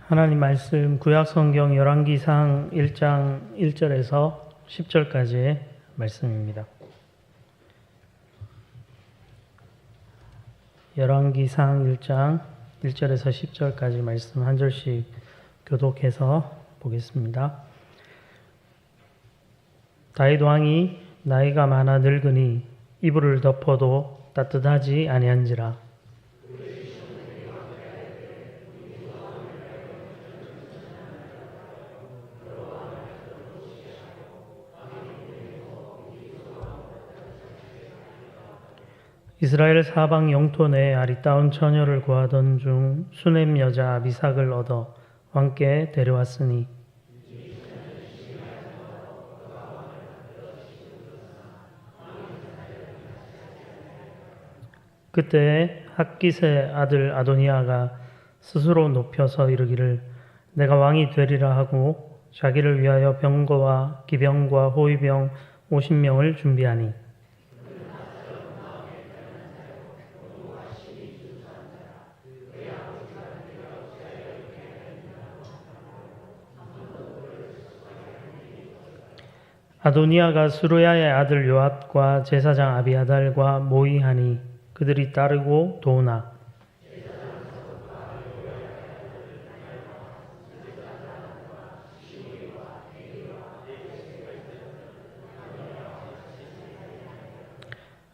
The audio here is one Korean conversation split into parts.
하나님 말씀 구약성경 열왕기상 1장 1절에서 10절까지의 말씀입니다. 열왕기상 1장 1절에서 10절까지 말씀 한 절씩 교독해서 보겠습니다. 다윗 왕이 나이가 많아 늙으니 이불을 덮어도 따뜻하지 아니한지라. 이스라엘 사방 영토 내에 아리따운 처녀를 구하던 중 수넴 여자 아비삭을 얻어 왕께 데려왔으니 그때 핫깃의 아들 아도니아가 스스로 높여서 이르기를 내가 왕이 되리라 하고 자기를 위하여 병거와 기병과 호위병 50명을 준비하니 아도니아가 스루야의 아들 요압과 제사장 아비아달과 모의하니 그들이 따르고 도우나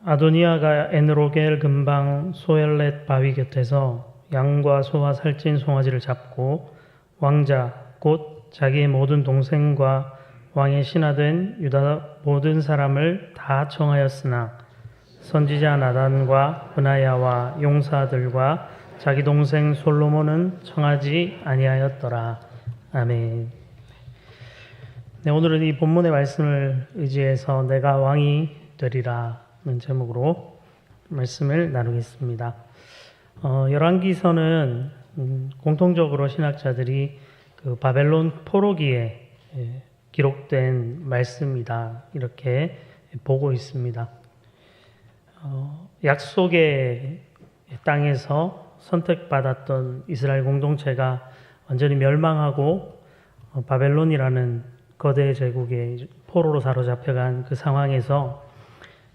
아도니아가 에느로겔 근방 소엘렛 바위 곁에서 양과 소와 살찐 송아지를 잡고 왕자 곧 자기의 모든 동생과 왕의 신하된 유다 모든 사람을 다 청하였으나 선지자 나단과 브나야와 용사들과 자기 동생 솔로몬은 청하지 아니하였더라. 아멘. 네, 오늘은 이 본문의 말씀을 의지해서 내가 왕이 되리라는 제목으로 말씀을 나누겠습니다. 열왕기서는 공통적으로 신학자들이 그 바벨론 포로기에 기록된 말씀이다 이렇게 보고 있습니다. 약속의 땅에서 선택받았던 이스라엘 공동체가 완전히 멸망하고 바벨론이라는 거대 제국의 포로로 사로잡혀간 그 상황에서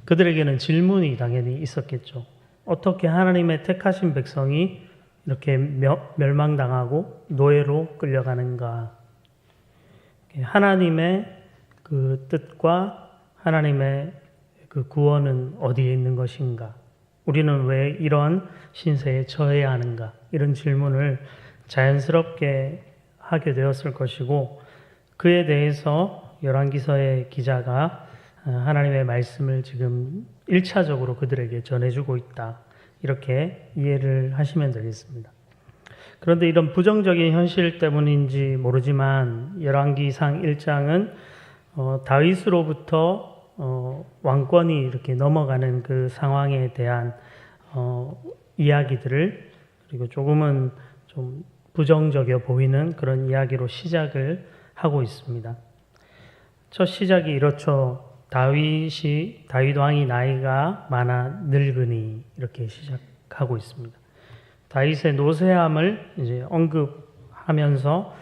그들에게는 질문이 당연히 있었겠죠. 어떻게 하나님의 택하신 백성이 이렇게 멸망당하고 노예로 끌려가는가? 하나님의 그 뜻과 하나님의 그 구원은 어디에 있는 것인가? 우리는 왜 이런 신세에 처해야 하는가? 이런 질문을 자연스럽게 하게 되었을 것이고 그에 대해서 열왕기서의 기자가 하나님의 말씀을 지금 1차적으로 그들에게 전해주고 있다. 이렇게 이해를 하시면 되겠습니다. 그런데 이런 부정적인 현실 때문인지 모르지만 열왕기상 1장은 다윗으로부터 왕권이 이렇게 넘어가는 그 상황에 대한 이야기들을 그리고 조금은 좀 부정적이어 보이는 그런 이야기로 시작을 하고 있습니다. 첫 시작이 이렇죠. 다윗 왕이 나이가 많아 늙으니 이렇게 시작하고 있습니다. 다윗의 노쇠함을 이제 언급하면서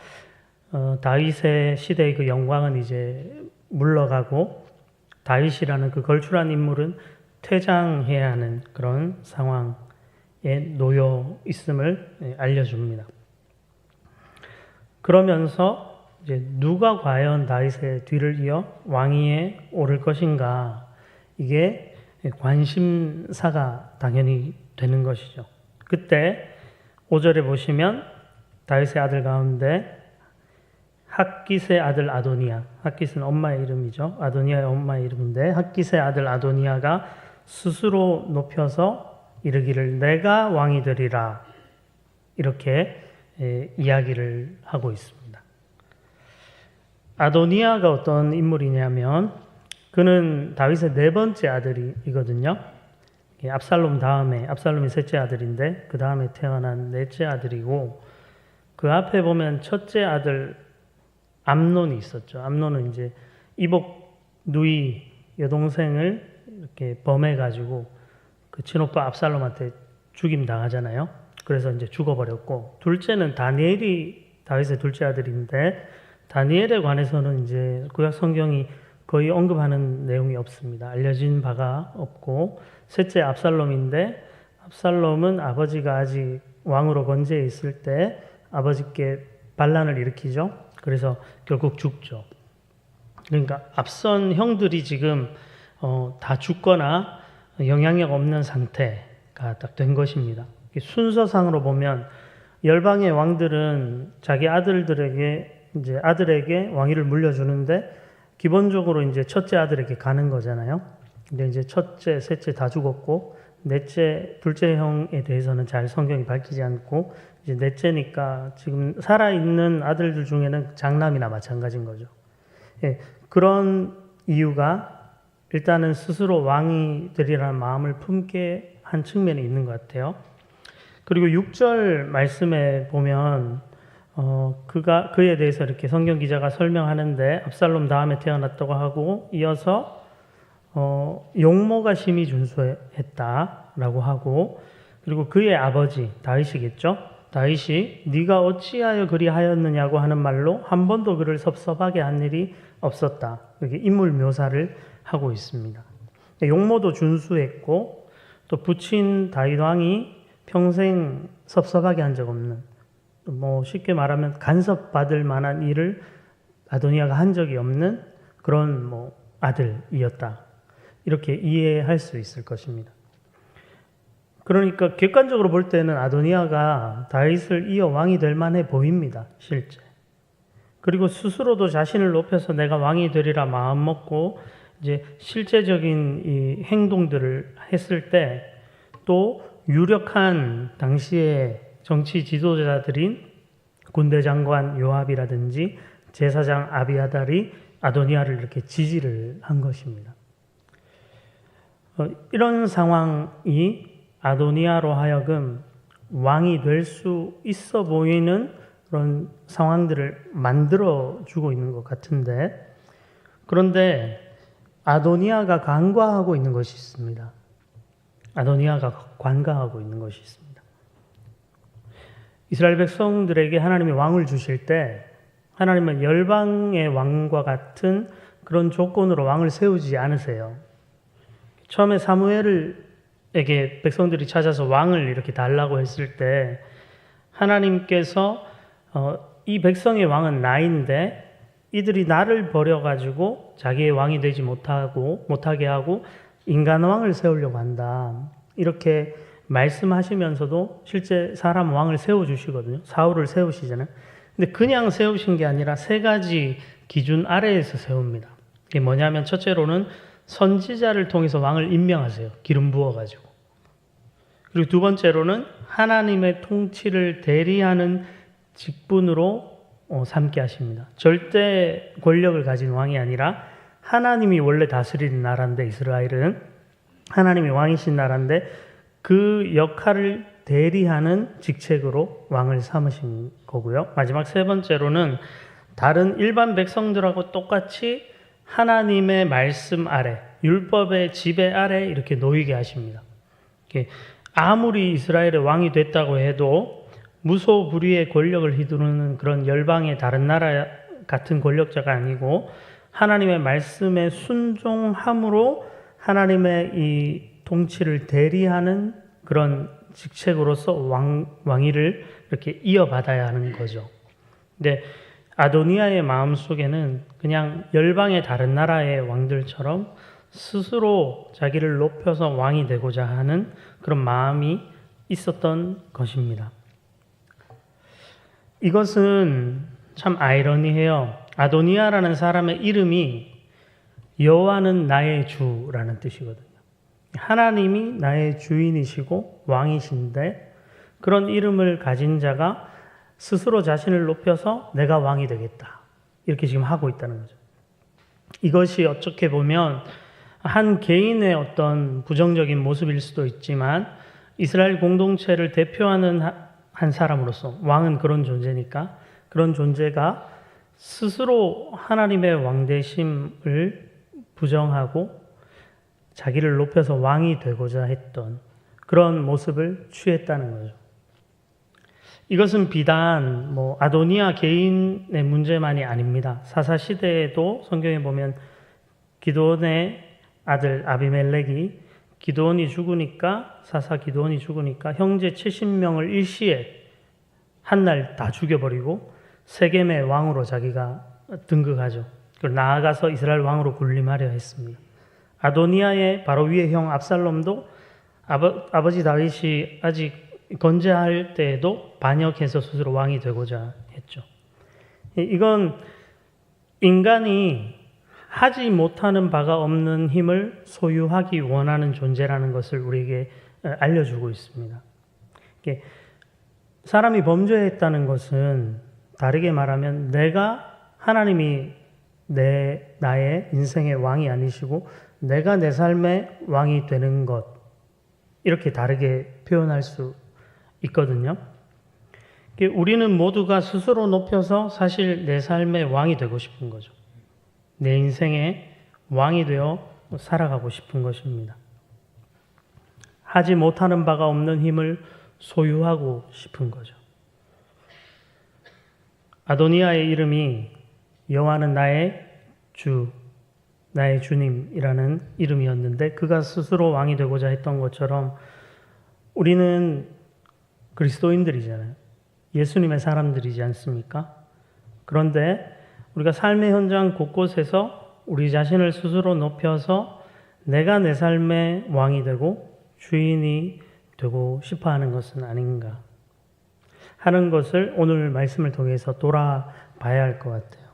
다윗의 시대의 그 영광은 이제 물러가고 다윗이라는 그 걸출한 인물은 퇴장해야 하는 그런 상황에 놓여 있음을 알려줍니다. 그러면서 이제 누가 과연 다윗의 뒤를 이어 왕위에 오를 것인가 이게 관심사가 당연히 되는 것이죠. 그때 5절에 보시면 다윗의 아들 가운데 핫깃의 아들 아도니아, 핫깃은 엄마의 이름이죠. 아도니아의 엄마의 이름인데 핫깃의 아들 아도니아가 스스로 높여서 이르기를 내가 왕이 되리라 이렇게 이야기를 하고 있습니다. 아도니아가 어떤 인물이냐면 그는 다윗의 네 번째 아들이거든요. 압살롬이 셋째 아들인데 그 다음에 태어난 넷째 아들이고 그 앞에 보면 첫째 아들 암논이 있었죠. 암논은 이제 이복 누이 여동생을 이렇게 범해가지고 그 친오빠 압살롬한테 죽임 당하잖아요. 그래서 이제 죽어버렸고 둘째는 다윗의 둘째 아들인데 다니엘에 관해서는 이제 구약 성경이 거의 언급하는 내용이 없습니다. 알려진 바가 없고 셋째 압살롬인데 압살롬은 아버지가 아직 왕으로 건재해 있을 때 아버지께 반란을 일으키죠. 그래서 결국 죽죠. 그러니까 앞선 형들이 지금 다 죽거나 영향력 없는 상태가 딱 된 것입니다. 순서상으로 보면 열방의 왕들은 자기 아들에게 왕위를 물려주는데 기본적으로 이제 첫째 아들에게 가는 거잖아요. 근데 이제 첫째, 셋째 다 죽었고 넷째, 둘째 형에 대해서는 잘 성경이 밝히지 않고 이제 넷째니까 지금 살아있는 아들들 중에는 장남이나 마찬가지인 거죠. 예, 그런 이유가 일단은 스스로 왕이 되리라는 마음을 품게 한 측면이 있는 것 같아요. 그리고 6절 말씀에 보면 그에 대해서 이렇게 성경 기자가 설명하는데 압살롬 다음에 태어났다고 하고 이어서 용모가 심히 준수했다라고 하고 그리고 그의 아버지 다윗이겠죠. 다윗이 네가 어찌하여 그리하였느냐고 하는 말로 한 번도 그를 섭섭하게 한 일이 없었다. 이렇게 인물 묘사를 하고 있습니다. 용모도 준수했고 또 부친 다윗 왕이 평생 섭섭하게 한 적 없는 쉽게 말하면 간섭받을 만한 일을 아도니아가 한 적이 없는 그런 아들이었다. 이렇게 이해할 수 있을 것입니다. 그러니까 객관적으로 볼 때는 아도니아가 다윗을 이어 왕이 될 만해 보입니다. 실제. 그리고 스스로도 자신을 높여서 내가 왕이 되리라 마음 먹고 이제 실제적인 이 행동들을 했을 때 또 유력한 당시의 정치 지도자들인 군대 장관 요압이라든지 제사장 아비아달이 아도니아를 이렇게 지지를 한 것입니다. 이런 상황이 아도니아로 하여금 왕이 될 수 있어 보이는 그런 상황들을 만들어주고 있는 것 같은데 그런데 아도니아가 간과하고 있는 것이 있습니다. 아도니아가 관가하고 있는 것이 있습니다. 이스라엘 백성들에게 하나님이 왕을 주실 때 하나님은 열방의 왕과 같은 그런 조건으로 왕을 세우지 않으세요. 처음에 사무엘에게 백성들이 찾아서 왕을 이렇게 달라고 했을 때 하나님께서 이 백성의 왕은 나인데 이들이 나를 버려가지고 자기의 왕이 되지 못하게 하고 인간 왕을 세우려고 한다. 이렇게 말씀하시면서도 실제 사람 왕을 세워주시거든요. 사울을 세우시잖아요. 근데 그냥 세우신 게 아니라 세 가지 기준 아래에서 세웁니다. 이게 뭐냐면 첫째로는 선지자를 통해서 왕을 임명하세요. 기름 부어가지고. 그리고 두 번째로는 하나님의 통치를 대리하는 직분으로 삼게 하십니다. 절대 권력을 가진 왕이 아니라 하나님이 원래 다스리는 나라인데 이스라엘은 하나님이 왕이신 나라인데 그 역할을 대리하는 직책으로 왕을 삼으신 거고요. 마지막 세 번째로는 다른 일반 백성들하고 똑같이 하나님의 말씀 아래, 율법의 지배 아래 이렇게 놓이게 하십니다. 아무리 이스라엘의 왕이 됐다고 해도 무소불위의 권력을 휘두르는 그런 열방의 다른 나라 같은 권력자가 아니고 하나님의 말씀에 순종함으로 하나님의 이 통치를 대리하는 그런 직책으로서 왕위를 이렇게 이어받아야 하는 거죠. 근데 아도니아의 마음속에는 그냥 열방의 다른 나라의 왕들처럼 스스로 자기를 높여서 왕이 되고자 하는 그런 마음이 있었던 것입니다. 이것은 참 아이러니해요. 아도니아라는 사람의 이름이 여호와는 나의 주라는 뜻이거든요. 하나님이 나의 주인이시고 왕이신데 그런 이름을 가진 자가 스스로 자신을 높여서 내가 왕이 되겠다. 이렇게 지금 하고 있다는 거죠. 이것이 어떻게 보면 한 개인의 어떤 부정적인 모습일 수도 있지만 이스라엘 공동체를 대표하는 한 사람으로서 왕은 그런 존재니까 그런 존재가 스스로 하나님의 왕되심을 부정하고 자기를 높여서 왕이 되고자 했던 그런 모습을 취했다는 거죠. 이것은 비단 아도니아 개인의 문제만이 아닙니다. 사사 시대에도 성경에 보면 기드온의 아들 아비멜렉이 사사 기드온이 죽으니까 형제 70명을 일시에 한 날 다 죽여버리고 세겜의 왕으로 자기가 등극하죠. 그리고 나아가서 이스라엘 왕으로 군림하려 했습니다. 아도니아의 바로 위의 형 압살롬도 아버지 다윗이 아직 건재할 때에도 반역해서 스스로 왕이 되고자 했죠. 이건 인간이 하지 못하는 바가 없는 힘을 소유하기 원하는 존재라는 것을 우리에게 알려주고 있습니다. 사람이 범죄했다는 것은 다르게 말하면 하나님이 나의 인생의 왕이 아니시고 내가 내 삶의 왕이 되는 것, 이렇게 다르게 표현할 수 있거든요. 우리는 모두가 스스로 높여서 사실 내 삶의 왕이 되고 싶은 거죠. 내 인생의 왕이 되어 살아가고 싶은 것입니다. 하지 못하는 바가 없는 힘을 소유하고 싶은 거죠. 아도니아의 이름이 여호와는 나의 주, 나의 주님이라는 이름이었는데 그가 스스로 왕이 되고자 했던 것처럼 우리는 그리스도인들이잖아요. 예수님의 사람들이지 않습니까? 그런데 우리가 삶의 현장 곳곳에서 우리 자신을 스스로 높여서 내가 내 삶의 왕이 되고 주인이 되고 싶어 하는 것은 아닌가 하는 것을 오늘 말씀을 통해서 돌아봐야 할 것 같아요.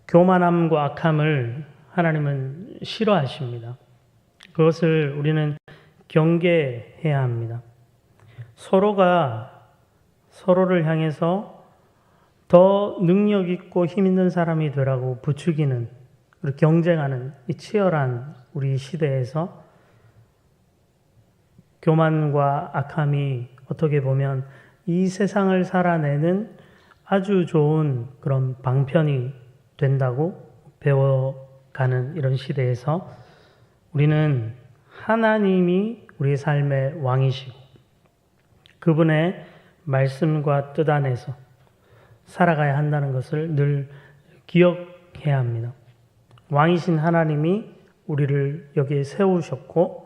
교만함과 악함을 하나님은 싫어하십니다. 그것을 우리는 경계해야 합니다. 서로가 서로를 향해서 더 능력 있고 힘 있는 사람이 되라고 부추기는, 그리고 경쟁하는 이 치열한 우리 시대에서 교만과 악함이 어떻게 보면 이 세상을 살아내는 아주 좋은 그런 방편이 된다고 배워가는 이런 시대에서 우리는 하나님이 우리 삶의 왕이시고 그분의 말씀과 뜻 안에서 살아가야 한다는 것을 늘 기억해야 합니다. 왕이신 하나님이 우리를 여기에 세우셨고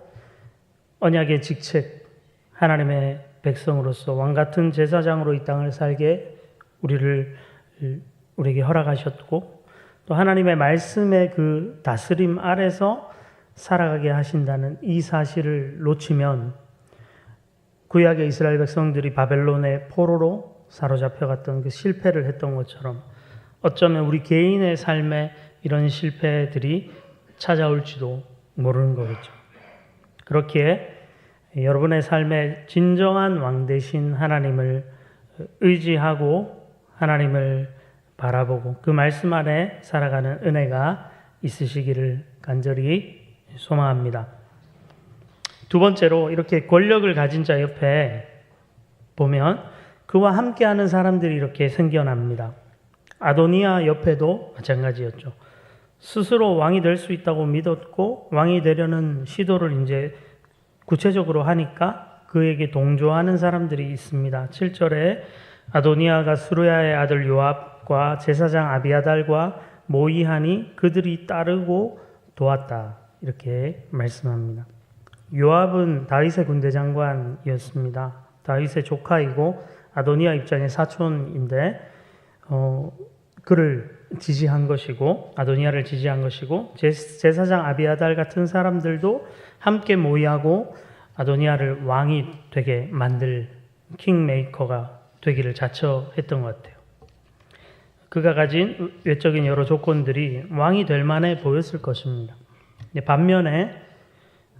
언약의 직책, 하나님의 백성으로서 왕같은 제사장으로 이 땅을 살게 우리에게 허락하셨고 또 하나님의 말씀의 그 다스림 아래서 살아가게 하신다는 이 사실을 놓치면 구약의 이스라엘 백성들이 바벨론의 포로로 사로잡혀갔던 그 실패를 했던 것처럼 어쩌면 우리 개인의 삶에 이런 실패들이 찾아올지도 모르는 거겠죠. 그렇기에 여러분의 삶에 진정한 왕 되신 하나님을 의지하고 하나님을 바라보고 그 말씀 안에 살아가는 은혜가 있으시기를 간절히 소망합니다. 두 번째로 이렇게 권력을 가진 자 옆에 보면 그와 함께하는 사람들이 이렇게 생겨납니다. 아도니아 옆에도 마찬가지였죠. 스스로 왕이 될 수 있다고 믿었고 왕이 되려는 시도를 이제 구체적으로 하니까 그에게 동조하는 사람들이 있습니다. 7절에 아도니아가 스루야의 아들 요압과 제사장 아비아달과 모의하니 그들이 따르고 도왔다. 이렇게 말씀합니다. 요압은 다윗의 군대 장관이었습니다. 다윗의 조카이고 아도니아 입장의 사촌인데 그를 지지한 것이고 아도니아를 지지한 것이고 제사장 아비아달 같은 사람들도 함께 모의하고 아도니아를 왕이 되게 만들 킹메이커가 되기를 자처했던 것 같아요. 그가 가진 외적인 여러 조건들이 왕이 될 만해 보였을 것입니다. 반면에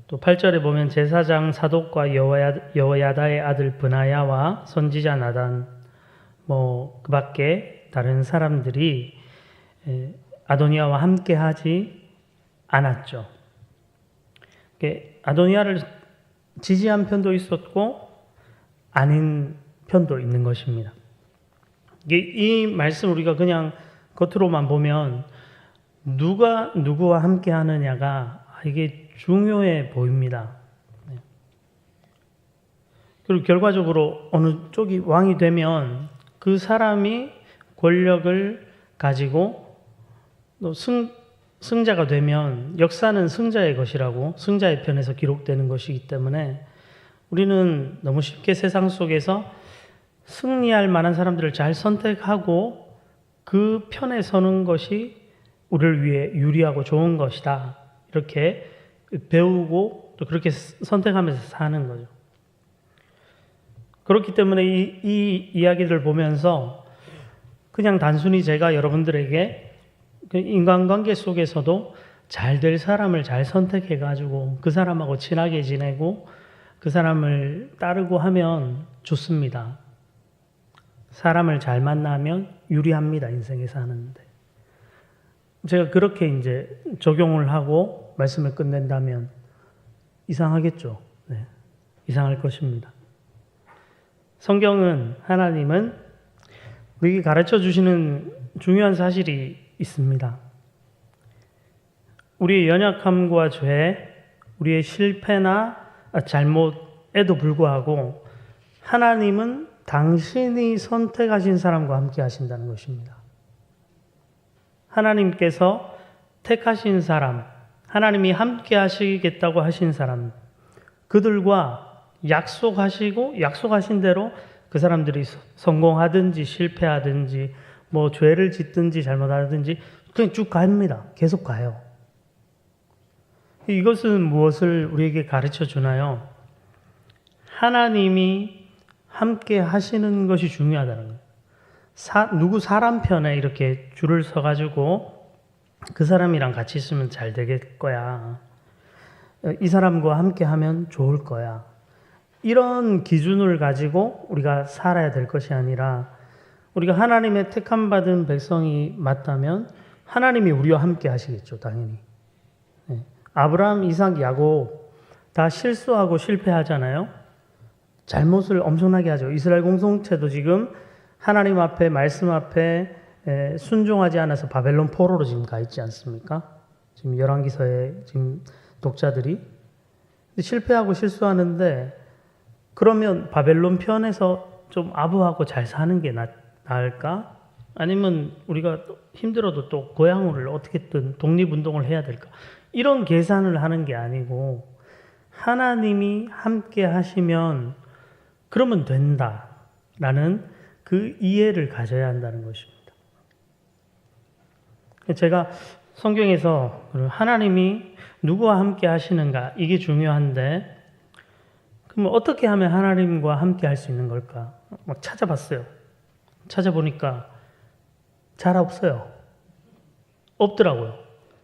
또 8절에 보면 제사장 사독과 여호야다의 아들 브나야와 선지자 나단 그 밖에 다른 사람들이 아도니아와 함께 하지 않았죠. 아도니아를 지지한 편도 있었고 아닌 편도 있는 것입니다. 이 말씀 우리가 그냥 겉으로만 보면 누가 누구와 함께 하느냐가 이게 중요해 보입니다. 그리고 결과적으로 어느 쪽이 왕이 되면 그 사람이 권력을 가지고 또 승자가 되면 역사는 승자의 것이라고 승자의 편에서 기록되는 것이기 때문에 우리는 너무 쉽게 세상 속에서 승리할 만한 사람들을 잘 선택하고 그 편에 서는 것이 우리를 위해 유리하고 좋은 것이다. 이렇게 배우고 또 그렇게 선택하면서 사는 거죠. 그렇기 때문에 이 이야기를 보면서 그냥 단순히 제가 여러분들에게 인간관계 속에서도 잘 될 사람을 잘 선택해가지고 그 사람하고 친하게 지내고 그 사람을 따르고 하면 좋습니다. 사람을 잘 만나면 유리합니다. 인생에 사는데. 제가 그렇게 이제 적용을 하고 말씀을 끝낸다면 이상하겠죠. 네. 이상할 것입니다. 성경은 하나님은 우리에게 가르쳐 주시는 중요한 사실이 있습니다. 우리의 연약함과 죄, 우리의 실패나 잘못에도 불구하고 하나님은 당신이 선택하신 사람과 함께 하신다는 것입니다. 하나님께서 택하신 사람, 하나님이 함께 하시겠다고 하신 사람, 그들과 약속하시고 약속하신 대로 그 사람들이 성공하든지 실패하든지 뭐 죄를 짓든지 잘못하든지 그냥 쭉 갑니다. 계속 가요. 이것은 무엇을 우리에게 가르쳐 주나요? 하나님이 함께 하시는 것이 중요하다는 거예요. 누구 사람 편에 이렇게 줄을 서가지고 그 사람이랑 같이 있으면 잘 될 거야. 이 사람과 함께 하면 좋을 거야. 이런 기준을 가지고 우리가 살아야 될 것이 아니라 우리가 하나님의 택함 받은 백성이 맞다면 하나님이 우리와 함께 하시겠죠. 당연히. 아브라함, 이삭, 야곱 다 실수하고 실패하잖아요. 잘못을 엄청나게 하죠. 이스라엘 공동체도 지금 하나님 앞에 말씀 앞에 순종하지 않아서 바벨론 포로로 지금 가 있지 않습니까? 지금 열왕기서의 지금 독자들이 실패하고 실수하는데 그러면 바벨론 편에서 좀 아부하고 잘 사는 게 나을까? 아니면 우리가 힘들어도 또 고향을 어떻게든 독립운동을 해야 될까? 이런 계산을 하는 게 아니고 하나님이 함께 하시면 그러면 된다라는 그 이해를 가져야 한다는 것입니다. 제가 성경에서 하나님이 누구와 함께 하시는가 이게 중요한데 그럼 어떻게 하면 하나님과 함께 할 수 있는 걸까? 막 찾아봤어요. 찾아보니까 잘 없어요. 없더라고요.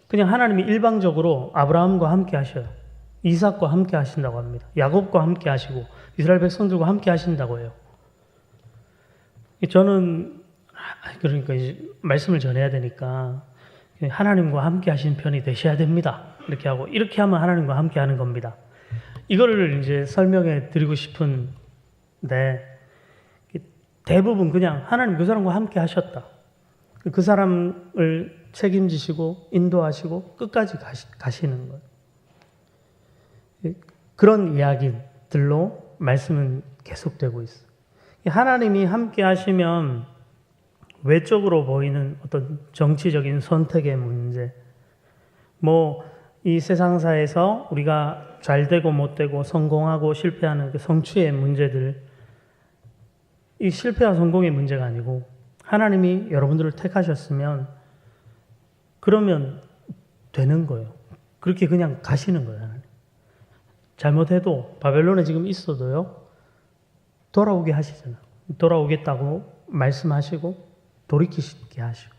그냥 하나님이 일방적으로 아브라함과 함께 하셔요. 이삭과 함께 하신다고 합니다. 야곱과 함께 하시고 이스라엘 백성들과 함께 하신다고 해요. 저는 그러니까 이제 말씀을 전해야 되니까 하나님과 함께 하시는 편이 되셔야 됩니다. 이렇게 하고 이렇게 하면 하나님과 함께 하는 겁니다. 이거를 이제 설명해 드리고 싶은데 대부분 그냥 하나님 그 사람과 함께 하셨다. 그 사람을 책임지시고 인도하시고 끝까지 가시는 거예요. 그런 이야기들로 말씀은 계속되고 있어요. 하나님이 함께 하시면 외적으로 보이는 어떤 정치적인 선택의 문제, 이 세상사에서 우리가 잘 되고 못 되고 성공하고 실패하는 그 성취의 문제들, 이 실패와 성공의 문제가 아니고 하나님이 여러분들을 택하셨으면 그러면 되는 거예요. 그렇게 그냥 가시는 거예요. 하나님. 잘못해도 바벨론에 지금 있어도요. 돌아오게 하시잖아요. 돌아오겠다고 말씀하시고 돌이키게 하시고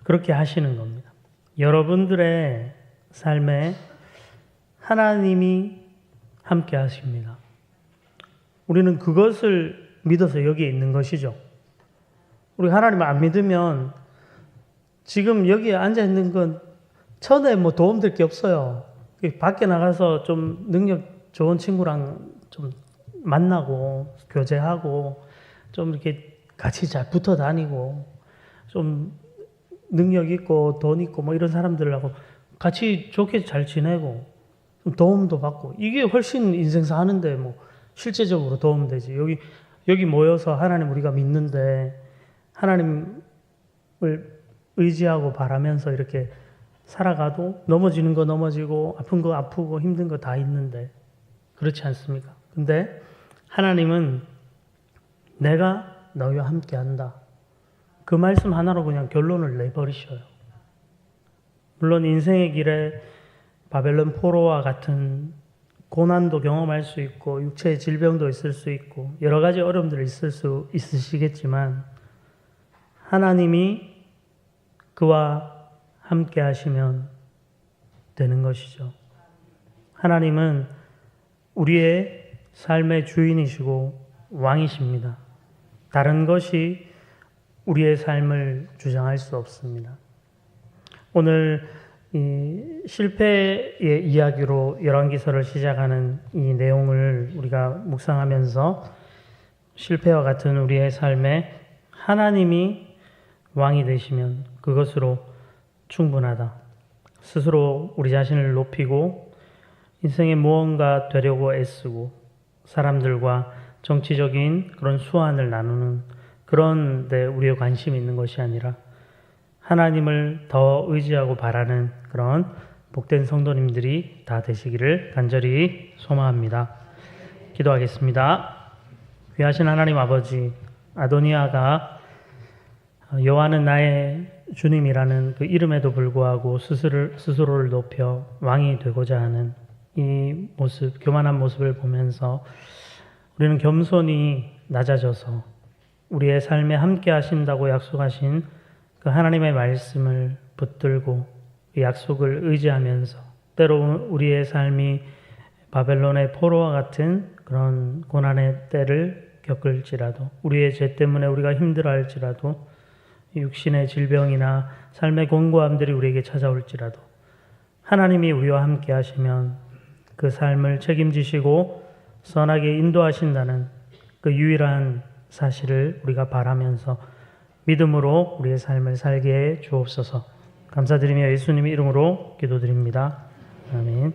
그렇게 하시는 겁니다. 여러분들의 삶에 하나님이 함께 하십니다. 우리는 그것을 믿어서 여기에 있는 것이죠. 우리 하나님을 안 믿으면 지금 여기에 앉아 있는 건 천에 도움될 게 없어요. 밖에 나가서 좀 능력 좋은 친구랑 좀 만나고 교제하고 좀 이렇게 같이 잘 붙어 다니고 좀 능력 있고 돈 있고 이런 사람들하고 같이 좋게 잘 지내고 좀 도움도 받고 이게 훨씬 인생 사는데 실제적으로 도움 되지. 여기 모여서 하나님 우리가 믿는데 하나님을 의지하고 바라면서 이렇게 살아가도 넘어지는 거 넘어지고 아픈 거 아프고 힘든 거 다 있는데 그렇지 않습니까? 근데 하나님은 내가 너희와 함께 한다. 그 말씀 하나로 그냥 결론을 내버리셔요. 물론 인생의 길에 바벨론 포로와 같은 고난도 경험할 수 있고 육체의 질병도 있을 수 있고 여러 가지 어려움들이 있으시겠지만 하나님이 그와 함께 하시면 되는 것이죠. 하나님은 우리의 삶의 주인이시고 왕이십니다. 다른 것이 우리의 삶을 주장할 수 없습니다. 오늘 이 실패의 이야기로 열왕기서를 시작하는 이 내용을 우리가 묵상하면서 실패와 같은 우리의 삶에 하나님이 왕이 되시면 그것으로 충분하다. 스스로 우리 자신을 높이고 인생에 무언가 되려고 애쓰고 사람들과 정치적인 그런 수완을 나누는 그런 데 우리의 관심이 있는 것이 아니라 하나님을 더 의지하고 바라는 그런 복된 성도님들이 다 되시기를 간절히 소망합니다. 기도하겠습니다. 귀하신 하나님 아버지, 아도니아가 여호와는 나의 주님이라는 그 이름에도 불구하고 스스로를 높여 왕이 되고자 하는 이 모습, 교만한 모습을 보면서 우리는 겸손히 낮아져서 우리의 삶에 함께 하신다고 약속하신 그 하나님의 말씀을 붙들고 그 약속을 의지하면서 때로 우리의 삶이 바벨론의 포로와 같은 그런 고난의 때를 겪을지라도 우리의 죄 때문에 우리가 힘들어할지라도 육신의 질병이나 삶의 공고함들이 우리에게 찾아올지라도 하나님이 우리와 함께 하시면 그 삶을 책임지시고 선하게 인도하신다는 그 유일한 사실을 우리가 바라면서 믿음으로 우리의 삶을 살게 해 주옵소서. 감사드리며 예수님의 이름으로 기도드립니다. 아멘.